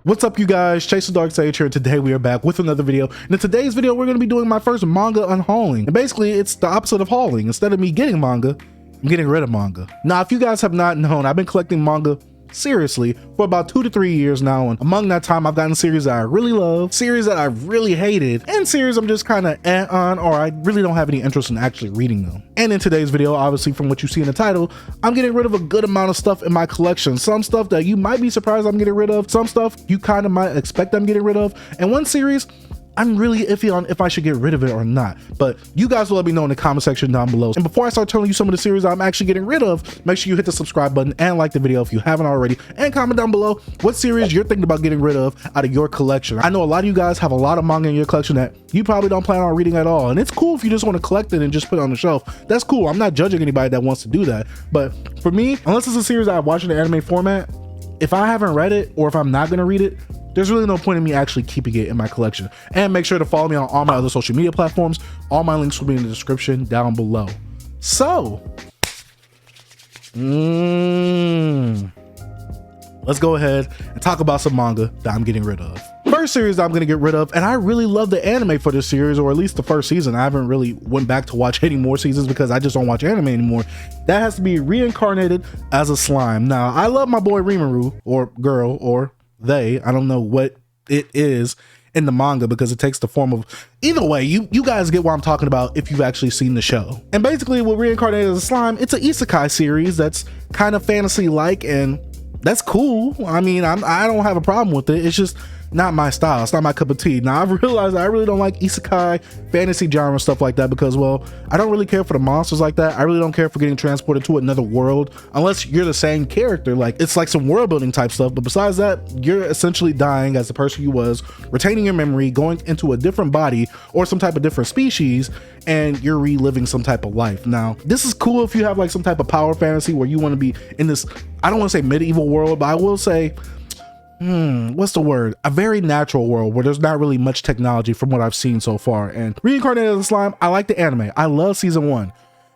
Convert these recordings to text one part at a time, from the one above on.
What's up, you guys? Chase the Dark Sage here, and today we are back with another video. And in today's video, we're going to be doing my first manga unhauling. And basically, it's the opposite of hauling. Instead of me getting manga, I'm getting rid of manga. Now, if you guys have not known, I've been collecting manga seriously for about 2 to 3 years now, and among that time I've gotten series that I really love, series that I really hated, and series I'm just kind of on, or I really don't have any interest in actually reading them. And in today's video, obviously from what you see in the title, I'm getting rid of a good amount of stuff in my collection. Some stuff that you might be surprised I'm getting rid of, some stuff you kind of might expect I'm getting rid of, and one series I'm really iffy on if I should get rid of it or not. But you guys will let me know in the comment section down below. And before I start telling you some of the series I'm actually getting rid of, make sure you hit the subscribe button and like the video if you haven't already, and comment down below what series you're thinking about getting rid of out of your collection. I know a lot of you guys have a lot of manga in your collection that you probably don't plan on reading at all, and it's cool if you just want to collect it and just put it on the shelf. That's cool. I'm not judging anybody that wants to do that, but for me, unless it's a series that I watch in the anime format, if I haven't read it or if I'm not going to read it, there's really no point in me actually keeping it in my collection. And make sure to follow me on all my other social media platforms. All my links will be in the description down below. So, let's go ahead and talk about some manga that I'm getting rid of. First series that I'm going to get rid of, and I really love the anime for this series, or at least the first season. I haven't really went back to watch any more seasons because I just don't watch anime anymore. That has to be Reincarnated as a Slime. Now, I love my boy Rimuru, or girl, or they, I don't know what it is in the manga because it takes the form of, either way, you guys get what I'm talking about if you've actually seen the show. And basically with Reincarnated as a Slime, it's an isekai series that's kind of fantasy like, and that's cool. I mean, I don't have a problem with it. It's just not my style. It's not my cup of tea. Now, I've realized I really don't like isekai, fantasy genre, stuff like that because, well, I don't really care for the monsters like that. I really don't care for getting transported to another world unless you're the same character. Like, it's like some world building type stuff. But besides that, you're essentially dying as the person you was, retaining your memory, going into a different body or some type of different species, and you're reliving some type of life. Now, this is cool if you have like some type of power fantasy where you want to be in this, I don't want to say medieval world, but I will say, what's the word? A very natural world where there's not really much technology from what I've seen so far. And Reincarnated as a Slime, I like the anime. I love season 1.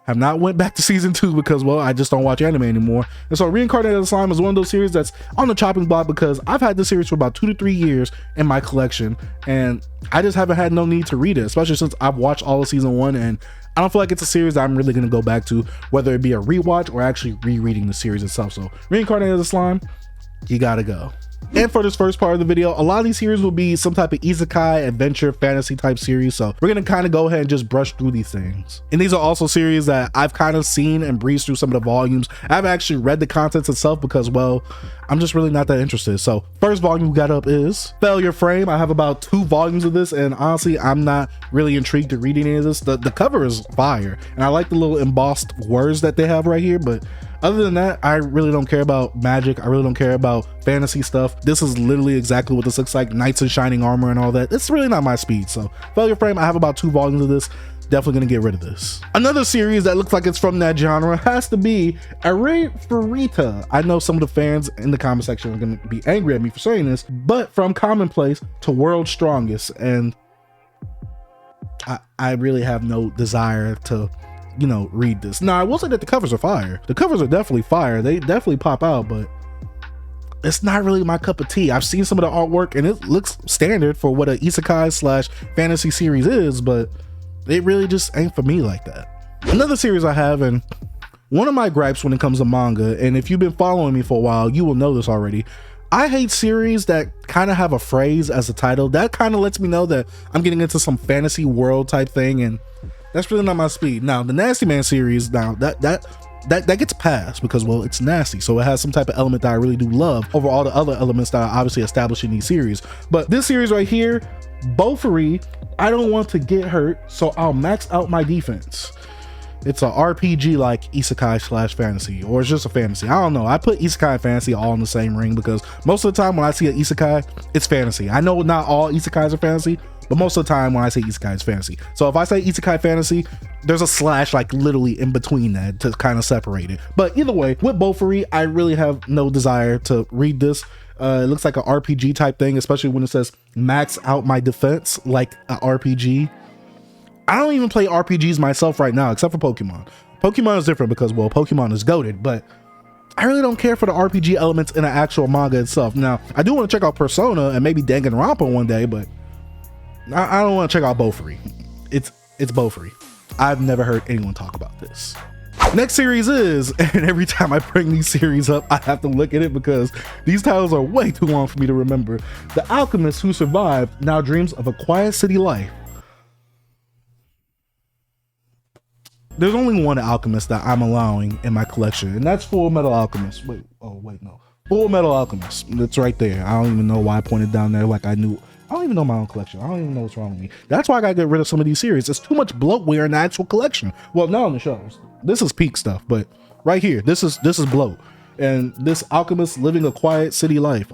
Have not went back to season 2 because, well, I just don't watch anime anymore. And so Reincarnated as a Slime is one of those series that's on the chopping block because I've had this series for about 2 to 3 years in my collection, and I just haven't had no need to read it, especially since I've watched all of season 1, and I don't feel like it's a series that I'm really going to go back to, whether it be a rewatch or actually rereading the series itself. So Reincarnated as a Slime, you gotta go. And for this first part of the video, a lot of these series will be some type of isekai, adventure, fantasy type series. So we're going to kind of go ahead and just brush through these things. And these are also series that I've kind of seen and breezed through some of the volumes. I haven't actually read the contents itself because, well, I'm just really not that interested. So first volume we got up is Failure Frame. I have about 2 volumes of this, and honestly, I'm not really intrigued to read any of this. The cover is fire, and I like the little embossed words that they have right here, but other than that, I really don't care about magic. I really don't care about fantasy stuff. This is literally exactly what this looks like. Knights in shining armor and all that. It's really not my speed. So Failure Frame, I have about 2 volumes of this. Definitely gonna get rid of this. Another series that looks like it's from that genre has to be Furita. I know some of the fans in the comment section are gonna be angry at me for saying this, but from commonplace to world's strongest. And I really have no desire to, you know, read this. Now, I will say that the covers are fire. The covers are definitely fire. They definitely pop out, but it's not really my cup of tea. I've seen some of the artwork and it looks standard for what a isekai slash fantasy series is, but it really just ain't for me like that. Another series I have, and one of my gripes when it comes to manga, and if you've been following me for a while, you will know this already, I hate series that kind of have a phrase as a title. That kind of lets me know that I'm getting into some fantasy world type thing, and that's really not my speed. Now, the Nasty Man series, now that gets passed because, well, it's nasty, so it has some type of element that I really do love over all the other elements that are obviously established in these series. But this series right here, Bofuri, I don't want to get hurt, so I'll max out my defense. It's a RPG like isekai slash fantasy, or it's just a fantasy. I don't know. I put isekai and fantasy all in the same ring because most of the time when I see an isekai, it's fantasy. I know not all isekais are fantasy, but most of the time when I say isekai, it's fantasy. So if I say isekai fantasy, there's a slash like literally in between that to kind of separate it. But either way, with Bofuri, I really have no desire to read this. It looks like an RPG type thing, especially when it says max out my defense like an RPG. I don't even play RPGs myself right now, except for Pokemon. Pokemon is different because, well, Pokemon is goated, but I really don't care for the RPG elements in the actual manga itself. Now, I do want to check out Persona and maybe Danganronpa one day, but I don't want to check out Bofuri. It's Bofuri. I've never heard anyone talk about this. Next series is, and every time I bring these series up, I have to look at it because these titles are way too long for me to remember. The alchemist who survived now dreams of a quiet city life. There's only one alchemist that I'm allowing in my collection, and that's Full Metal Alchemist. No. Full Metal Alchemist. It's right there. I don't even know why I pointed down there like I knew. I don't even know my own collection. I don't even know what's wrong with me. That's why I gotta get rid of some of these series. It's too much bloatware in the actual collection. Well, not on the shows. This is peak stuff, but right here, this is bloat. And this alchemist living a quiet city life.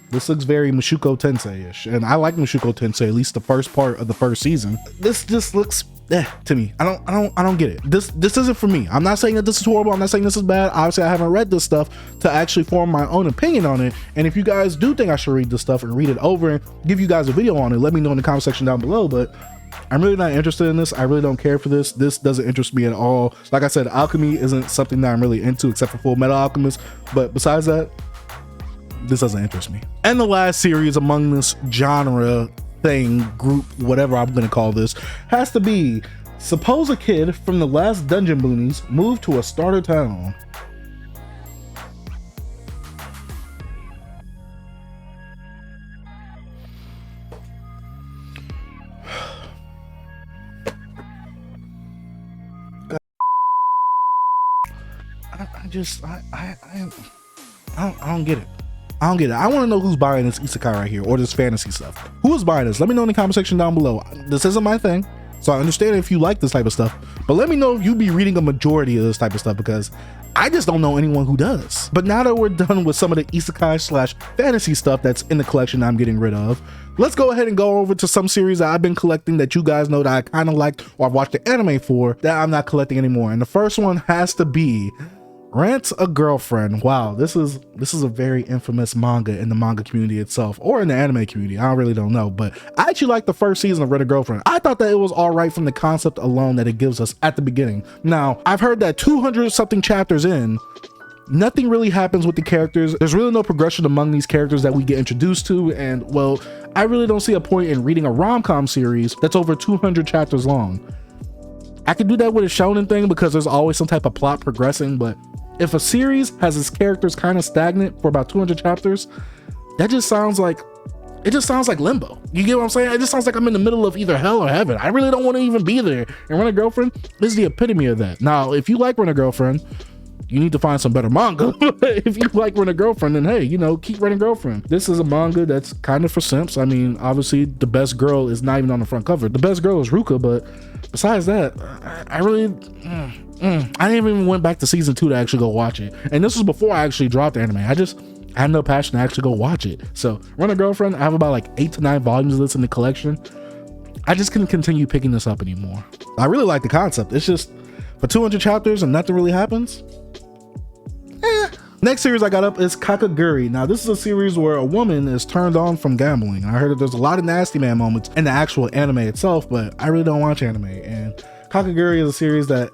This looks very Mushoku Tensei-ish, and I like Mushoku Tensei, at least the first part of the first season. This just looks to me. I don't get it. This isn't for me. I'm not saying that this is horrible. I'm not saying this is bad. Obviously, I haven't read this stuff to actually form my own opinion on it. And if you guys do think I should read this stuff and read it over and give you guys a video on it, let me know in the comment section down below. But I'm really not interested in this. I really don't care for this. This doesn't interest me at all. Like I said, alchemy isn't something that I'm really into except for Full Metal Alchemist. But besides that, this doesn't interest me. And the last series among this genre thing, group, whatever I'm gonna call this, has to be suppose a kid from the last Dungeon Boonies moved to a starter town. I don't get it. I don't get it. I want to know who's buying this isekai right here or this fantasy stuff. Who is buying this? Let me know in the comment section down below. This isn't my thing, so I understand if you like this type of stuff, but let me know if you be reading a majority of this type of stuff because I just don't know anyone who does. But now that we're done with some of the isekai / fantasy stuff that's in the collection I'm getting rid of, let's go ahead and go over to some series that I've been collecting that you guys know that I kind of liked or I've watched the anime for that I'm not collecting anymore. And the first one has to be Rent a Girlfriend. Wow, this is a very infamous manga in the manga community itself, or in the anime community. I really don't know, but I actually like the first season of Rent a Girlfriend. I thought that it was all right from the concept alone that it gives us at the beginning. Now, I've heard that 200 something chapters in, nothing really happens with the characters. There's really no progression among these characters that we get introduced to, and well, I really don't see a point in reading a rom-com series that's over 200 chapters long. I could do that with a shonen thing because there's always some type of plot progressing, but if a series has its characters kind of stagnant for about 200 chapters, that just sounds like, it just sounds like limbo. You get what I'm saying? It just sounds like I'm in the middle of either hell or heaven. I really don't want to even be there. And Rent a Girlfriend is the epitome of that. Now, if you like Rent a Girlfriend, you need to find some better manga. If you like Rent a Girlfriend, then hey, you know, keep Rent a Girlfriend. This is a manga that's kind of for simps. I mean, obviously the best girl is not even on the front cover. The best girl is Ruka, but besides that, I really, I didn't even went back to season 2 to actually go watch it. And this was before I actually dropped the anime. I had no passion to actually go watch it. So Rent a Girlfriend, I have about like 8 to 9 volumes of this in the collection. I just couldn't continue picking this up anymore. I really like the concept. It's just for 200 chapters and nothing really happens. Next series I got up is Kakaguri. Now this is a series where a woman is turned on from gambling. I heard that there's a lot of nasty man moments in the actual anime itself, but I really don't watch anime. And Kakaguri is a series that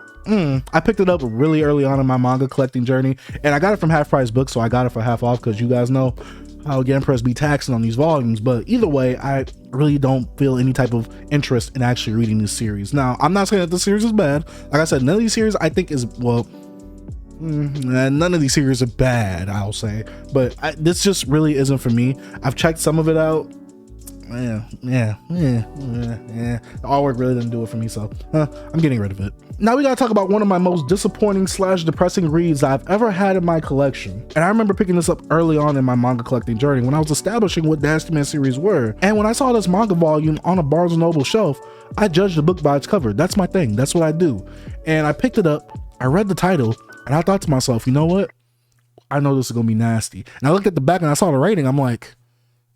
I picked it up really early on in my manga collecting journey, and I got it from half price books, so I got it for half off because you guys know how Genpress be taxing on these volumes. But either way, I really don't feel any type of interest in actually reading this series. Now, I'm not saying that the series is bad. Like I said, none of these series I think is, well, none of these series are bad, I'll say, but this just really isn't for me. I've checked some of it out. The artwork really didn't do it for me, so I'm getting rid of it. Now we gotta talk about one of my most disappointing / depressing reads I've ever had in my collection. And I remember picking this up early on in my manga collecting journey when I was establishing what Nasty Man series were. And when I saw this manga volume on a Barnes & Noble shelf, I judged the book by its cover. That's my thing. That's what I do. And I picked it up, I read the title, and I thought to myself, you know what? I know this is gonna be nasty. And I looked at the back and I saw the rating. I'm like,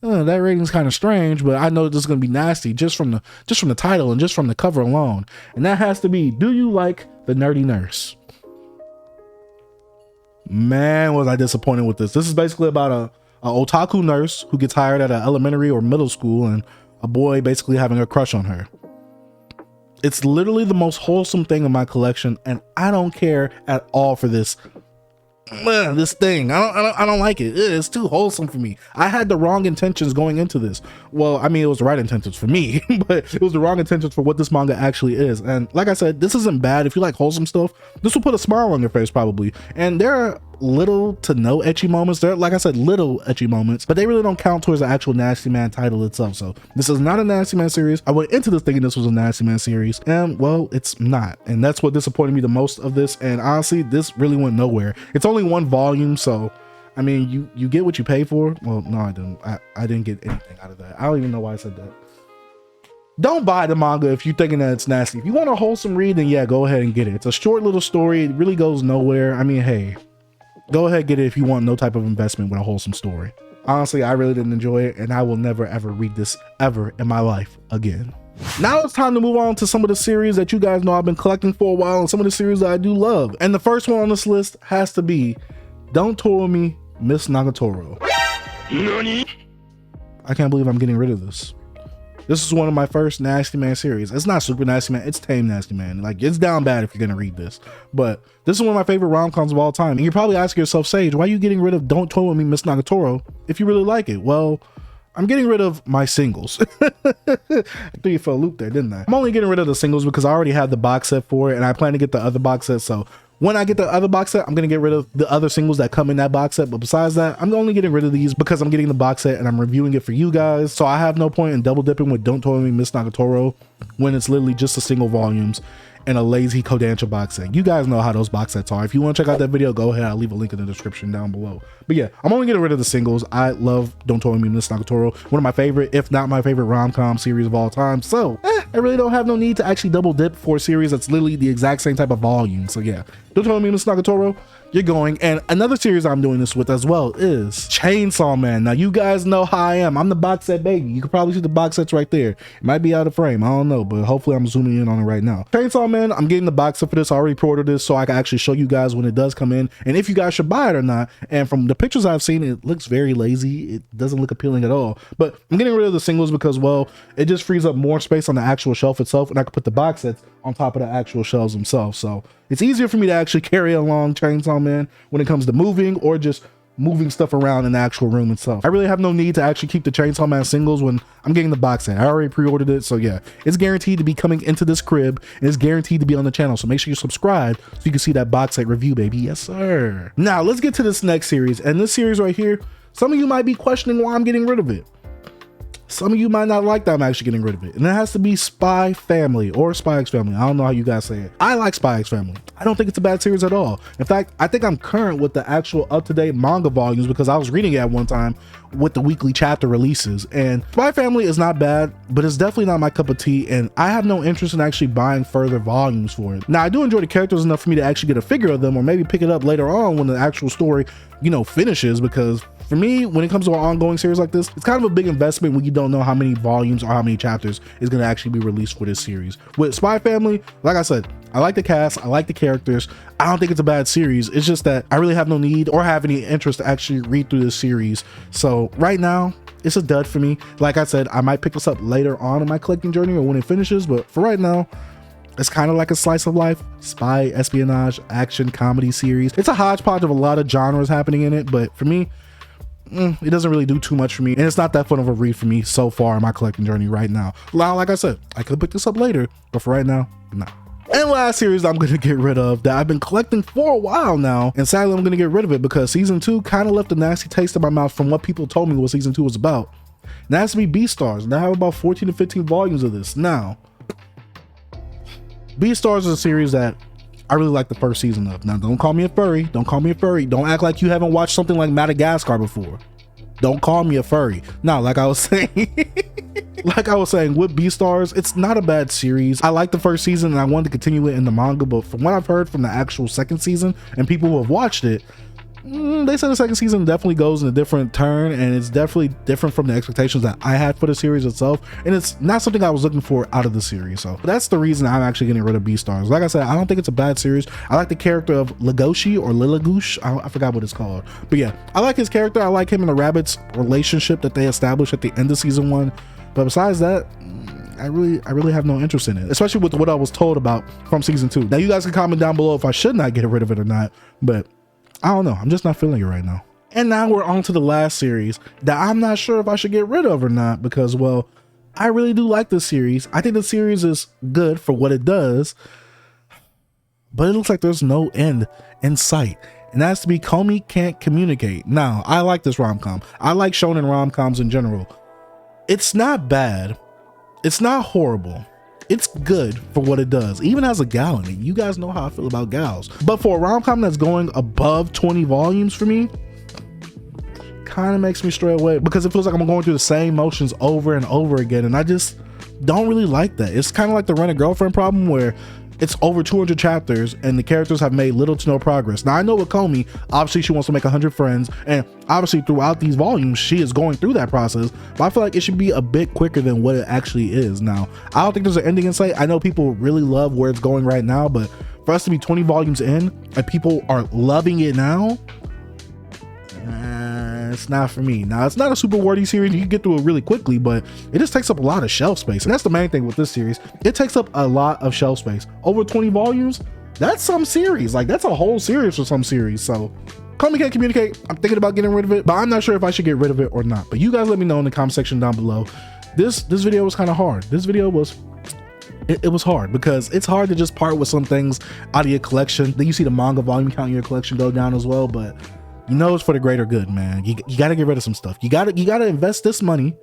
that rating's kind of strange, but I know this is gonna be nasty just from the title and just from the cover alone. And that has to be, do you like the nerdy nurse? Man, was I disappointed with this. This is basically about a otaku nurse who gets hired at an elementary or middle school, and a boy basically having a crush on her. It's literally the most wholesome thing in my collection, and I don't care at all for this this thing. I don't like it. It's too wholesome for me. I had the wrong intentions going into this. Well, I mean, it was the right intentions for me, but it was the wrong intentions for what this manga actually is. And like I said, this isn't bad. If you like wholesome stuff, this will put a smile on your face probably. And there are little to no ecchi moments. There, like I said, little ecchi moments, but they really don't count towards the actual Nasty Man title itself. So this is not a Nasty Man series. I went into this thinking this was a Nasty Man series, and well, it's not. And that's what disappointed me the most of this. And honestly, this really went nowhere. It's only one volume, so I mean, you get what you pay for. Well, no, I didn't. I didn't get anything out of that. I don't even know why I said that. Don't buy the manga if you're thinking that it's nasty. If you want a wholesome read, then yeah, go ahead and get it. It's a short little story. It really goes nowhere. I mean, hey, go ahead, get it if you want no type of investment with a wholesome story. Honestly, I really didn't enjoy it, and I will never ever read this ever in my life again. Now it's time to move on to some of the series that you guys know I've been collecting for a while, and some of the series that I do love. And the first one on this list has to be Don't Toll Me, Miss Nagatoro. Nani? I can't believe I'm getting rid of this. This is one of my first Nasty Man series. It's not super Nasty Man, it's tame Nasty Man. Like, it's down bad if you're gonna read this. But this is one of my favorite rom-coms of all time. And you're probably asking yourself, Sage, why are you getting rid of Don't Toll Me, Miss Nagatoro if you really like it? Well, I'm getting rid of my singles. I threw you for a loop there, didn't I? I'm only getting rid of the singles because I already have the box set for it, and I plan to get the other box set. So when I get the other box set, I'm gonna get rid of the other singles that come in that box set. But besides that, I'm only getting rid of these because I'm getting the box set and I'm reviewing it for you guys. So I have no point in double dipping with Don't Toll Me, Miss Nagatoro when it's literally just a single volumes and a lazy Kodansha box set. You guys know how those box sets are. If you want to check out that video, go ahead. I'll leave a link in the description down below. But yeah, I'm only getting rid of the singles. I love Don't Toll Me, Miss Nagatoro. One of my favorite, if not my favorite rom-com series of all time. So I really don't have no need to actually double dip for a series that's literally the exact same type of volume. So yeah, Don't Toll Me, Miss Nagatoro, you're going. And another series I'm doing this with as well is Chainsaw Man. Now you guys know how I am. I'm the box set baby. You can probably see the box sets right there. It might be out of frame, I don't know, but hopefully I'm zooming in on it right now. Chainsaw Man, I'm getting the box set for this. I already pre-ordered this so I can actually show you guys when it does come in and if you guys should buy it or not. And from the pictures I've seen, it looks very lazy. It doesn't look appealing at all. But I'm getting rid of the singles because, well, it just frees up more space on the actual shelf itself, and I can put the box sets on top of the actual shelves themselves. So it's easier for me to actually carry along Chainsaw Man when it comes to moving or just moving stuff around in the actual room itself. I really have no need to actually keep the Chainsaw Man singles when I'm getting the box set. I already pre-ordered it, so yeah, it's guaranteed to be coming into this crib and it's guaranteed to be on the channel. So make sure you subscribe so you can see that box set review, baby. Yes, sir. Now let's get to this next series, and this series right here, some of you might be questioning why I'm getting rid of it. Some of you might not like that I'm actually getting rid of it. And it has to be Spy Family or Spy X Family. I don't know how you guys say it. I like Spy X Family. I don't think it's a bad series at all. In fact, I think I'm current with the actual up-to-date manga volumes because I was reading it at one time with the weekly chapter releases. And Spy Family is not bad, but it's definitely not my cup of tea. And I have no interest in actually buying further volumes for it. Now, I do enjoy the characters enough for me to actually get a figure of them or maybe pick it up later on when the actual story, you know, finishes, because for me, when it comes to an ongoing series like this, it's kind of a big investment when you don't know how many volumes or how many chapters is going to actually be released for this series. With Spy Family, like I said, I like the cast, I like the characters. I don't think it's a bad series. It's just that I really have no need or have any interest to actually read through this series. So right now, it's a dud for me. Like I said, I might pick this up later on in my collecting journey or when it finishes, but for right now, it's kind of like a slice of life, spy, espionage, action, comedy series. It's a hodgepodge of a lot of genres happening in it, but for me, it doesn't really do too much for me, and it's not that fun of a read for me so far in my collecting journey right now. Like I said, I could pick this up later, but for right now, no. And last series I'm going to get rid of that I've been collecting for a while now, and sadly I'm going to get rid of it because season 2 kind of left a nasty taste in my mouth from what people told me what season 2 was about. And that has to be Beastars, and I have about 14 to 15 volumes of this. Now, Beastars is a series that I really like the first season of. Now, don't call me a furry. Don't call me a furry. Don't act like you haven't watched something like Madagascar before. Don't call me a furry. Now, like I was saying, with Beastars, it's not a bad series. I like the first season and I wanted to continue it in the manga, but from what I've heard from the actual second season and people who have watched it, they said the second season definitely goes in a different turn, and it's definitely different from the expectations that I had for the series itself, and it's not something I was looking for out of the series. So that's the reason I'm actually getting rid of Beastars. Like I said, I don't think it's a bad series. I like the character of Legoshi or Lilagoosh. I forgot what it's called, but yeah, I like his character. I like him and the rabbit's relationship that they established at the end of season 1, but besides that, I really have no interest in it, especially with what I was told about from season 2. Now you guys can comment down below if I should not get rid of it or not, but I don't know. I'm just not feeling it right now. And now we're on to the last series that I'm not sure if I should get rid of or not, because, well, I really do like this series. I think the series is good for what it does, but it looks like there's no end in sight. And that's to be Komi Can't Communicate. Now, I like this rom-com. I like shonen rom-coms in general. It's not bad. It's not horrible. It's good for what it does. Even as a gal in it. You guys know how I feel about gals. But for a rom-com that's going above 20 volumes for me, kind of makes me stray away, because it feels like I'm going through the same motions over and over again, and I just don't really like that. It's kind of like the Rent a Girlfriend problem, where it's over 200 chapters and the characters have made little to no progress. Now, I know with Komi, obviously she wants to make 100 friends, and obviously throughout these volumes she is going through that process, but I feel like it should be a bit quicker than what it actually is. Now, I don't think there's an ending in sight. I know people really love where it's going right now, but for us to be 20 volumes in and people are loving it now, it's not for me. Now, it's not a super wordy series. You can get through it really quickly, but it just takes up a lot of shelf space. And that's the main thing with this series. It takes up a lot of shelf space. Over 20 volumes, that's some series. Like, that's a whole series for some series. So, Komi Can't Communicate. I'm thinking about getting rid of it, but I'm not sure if I should get rid of it or not. But you guys let me know in the comment section down below. This video was kind of hard. This video was... It was hard, because it's hard to just part with some things out of your collection. Then you see the manga volume count in your collection go down as well, but you know it's for the greater good, man. You got to get rid of some stuff. You got to invest this money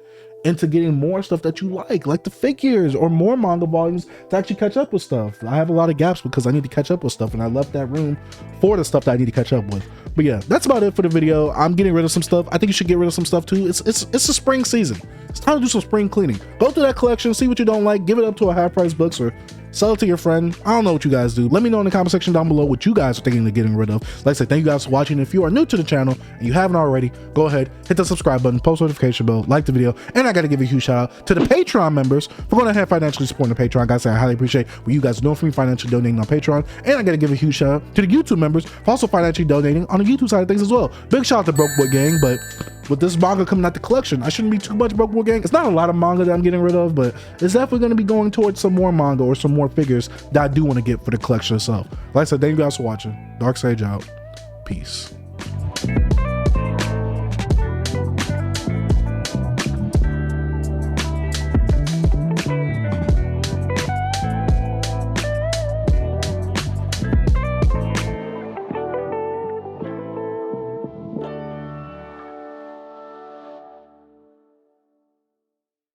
into getting more stuff that you like the figures or more manga volumes to actually catch up with stuff. I have a lot of gaps because I need to catch up with stuff, and I left that room for the stuff that I need to catch up with. But yeah, that's about it for the video. I'm getting rid of some stuff. I think you should get rid of some stuff too. It's a spring season. It's time to do some spring cleaning. Go through that collection, see what you don't like, give it up to a half-price books, or sell it to your friend. I don't know what you guys do. Let me know in the comment section down below what you guys are thinking of getting rid of. Like I said, thank you guys for watching. If you are new to the channel and you haven't already, go ahead, hit the subscribe button, post notification bell, like the video, and I gotta give a huge shout out to the Patreon members for going ahead and financially supporting the Patreon. Guys, I highly appreciate what you guys are doing for me, financially donating on Patreon, and I gotta give a huge shout out to the YouTube members for also financially donating on the YouTube side of things as well. Big shout out to Broke Boy Gang. But with this manga coming out the collection, I shouldn't be too much Broke Boy Gang. It's not a lot of manga that I'm getting rid of, but it's definitely going to be going towards some more manga or some more figures that I do want to get for the collection itself. Like I said, thank you guys for watching. Dark Sage out. Peace.